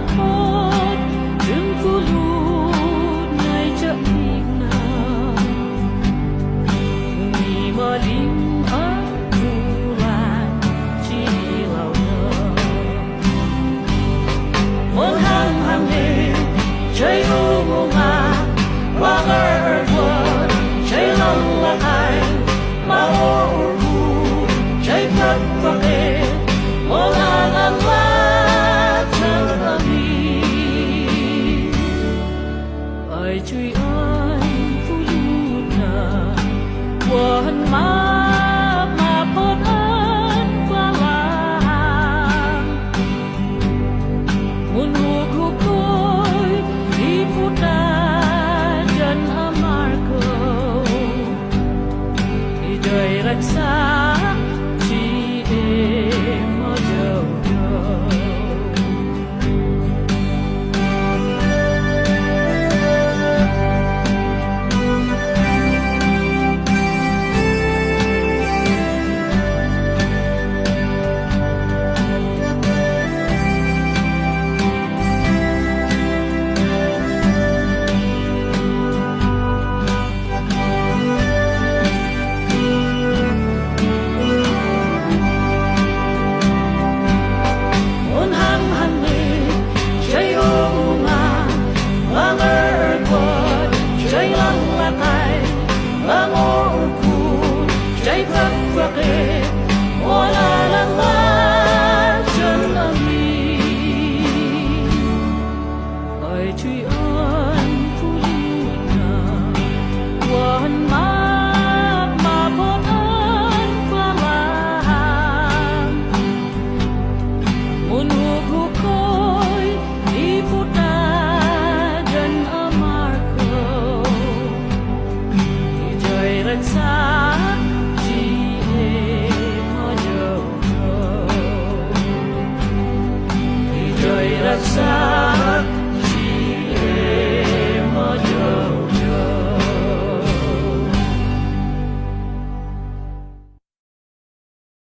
phốt đừng cu lút ngày chợ đi nào mi mà lim ở cu lan chỉ lao nơ muốn ham ham hề chơi ngu ngu mà qua ngờ quên chơi lòng là ai mà ô cu chơi thật và